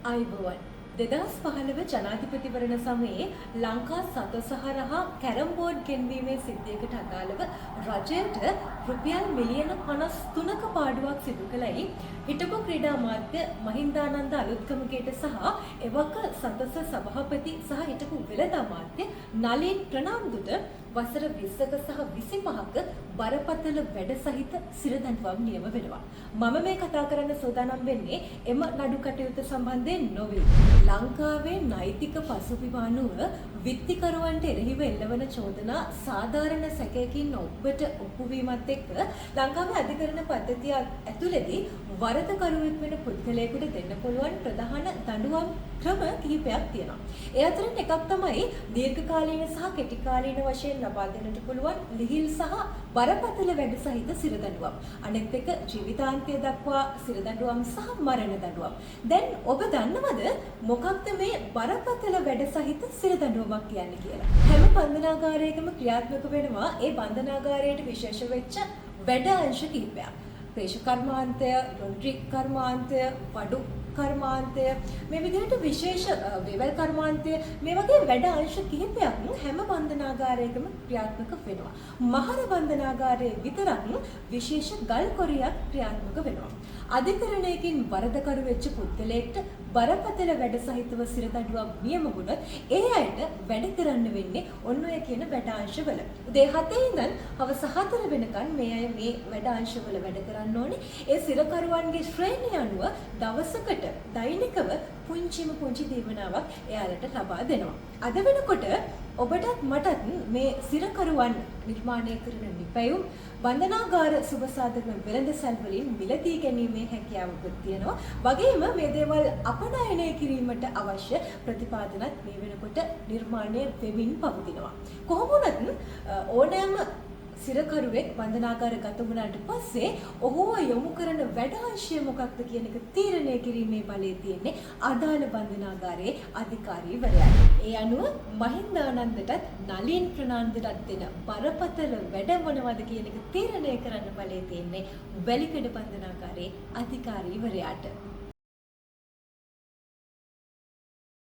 ආයුබෝවන් 2015 ජනාධිපතිවරණ සමයේ ලංකා සතසහර හා කැරම් බෝඩ් ගෙන්වීමේ සිද්ධියකට අදාළව රජයට රුපියල් මිලියන 53ක පාඩුවක් සිදු කළයි හිටපු ක්‍රීඩා අමාත්‍ය මහින්දානන්ද අලුත්ගමගේට සහ එවක සතස සභාපති සහ හිටපු වෙළඳ අමාත්‍ය නලින් ප්‍රනාන්දුට වසර 20ක සහ 25ක බරපතල වැඩ සහිත සිරදඬුවම් නියම වෙනවා. මම මේ කතා කරන්න සූදානම් වෙන්නේ එම නඩු කටයුතු සම්බන්ධයෙන් නොවේ. ලංකාවේ නෛතික පසුබිම අනුව විත්තිකරුවන්ට එරෙහිව එල්ලවන චෝදනා සාධාරණ සැකයකින් ඔබට ඔප්පු වීමත් එක්ක ලංකාවේ අධිකරණ පද්ධතිය ඇතුළේදී වරදකරුවෙක් වෙන පුද්ගලයෙකුට දෙන්න පුළුවන් ප්‍රධාන දඬුවම් ක්‍රම කිහිපයක් තියෙනවා. ඒ අතරින් එකක් තමයි දීර්ඝකාලීන සහ කෙටි කාලීන වශයෙන් ලබා දෙන්නට පුළුවන් ලිහිල් සහ බරපතල වැඩ සහිත සිරදඬුවම්. අනෙත් එක ජීවිතාන්තය දක්වා සිරදඬුවම් සහ මරණ දඬුවම්. දැන් ඔබ දන්නවද මොකක්ද මේ බරපතල වැඩ සහිත සිරදඬුවමක් කියන්නේ කියලා? හැම බන්ධනාගාරයකම ක්‍රියාත්මක වෙනවා ඒ බන්ධනාගාරයට විශේෂ වෙච්ච වැඩ අංශ කිහිපයක්. ප්‍රේෂ කර්මාන්තය, ලොන්ඩ්‍රි කර්මාන්තය, වඩු කර්මාන්තය, මේ විදිහට විශේෂ වේවැල් කර්මාන්තය, මේ වගේ වැඩ අංශ කිහිපයක් හැම බන්ධනාගාරයකම ක්‍රියාත්මක වෙනවා. මහර බන්ධනාගාරයේ විතරක් විශේෂ ගල් කොරියක් ක්‍රියාත්මක වෙනවා. අධිකරණයකින් වරදකරු වෙච්ච පුද්ගලයෙක්ට බරපතල වැඩ සහිතව සිරදඬුවම් නියම වුණොත් ඒ අයට වැඩ කරන්න වෙන්නේ ඔන්න ඔය කියන වැඩ අංශවල. උදේ 7 ඉඳන් හවස 4 වෙනකන් මේ අය මේ වැඩ අංශවල වැඩ කරන්න ඕනේ. ඒ සිරකරුවන්ගේ ශ්‍රේණිය අනුව දවසකට දෛනිකව පුංචිම පුංචි දීවනාවක් එයාලට ලබා දෙනවා. අද වෙනකොට ඔබටත් මටත් මේ සිරකරුවන් නිර්මාණය කරන නිපැයුම් බන්ධනාගාර සුබසාධක වෙළඳසැල් වලින් මිලදී ගැනීමේ හැකියාවකුත් තියෙනවා. වගේම මේ දේවල් අපනයනය කිරීමට අවශ්‍ය ප්‍රතිපාදනත් මේ වෙනකොට නිර්මාණය වෙමින් පවතිනවා. කොහොම වුණත් ඕනෑම සිරකරුවෙක් බන්ධනාගාර ගත වුණාට පස්සේ ඔහුව යොමු කරන වැඩ අංශය මොකක්ද කියන එක තීරණය කිරීමේ බලය තියෙන්නේ අදාළ බන්ධනාගාරයේ අධිකාරීවරයාට. ඒ අනුව මහින්දානන්දටත් නලින් ප්‍රනාන්දුටත් දෙන බරපතල වැඩ මොනවද කියන එක තීරණය කරන්න බලය තියෙන්නේ වැලිකඩ බන්ධනාගාරයේ අධිකාරීවරයාට.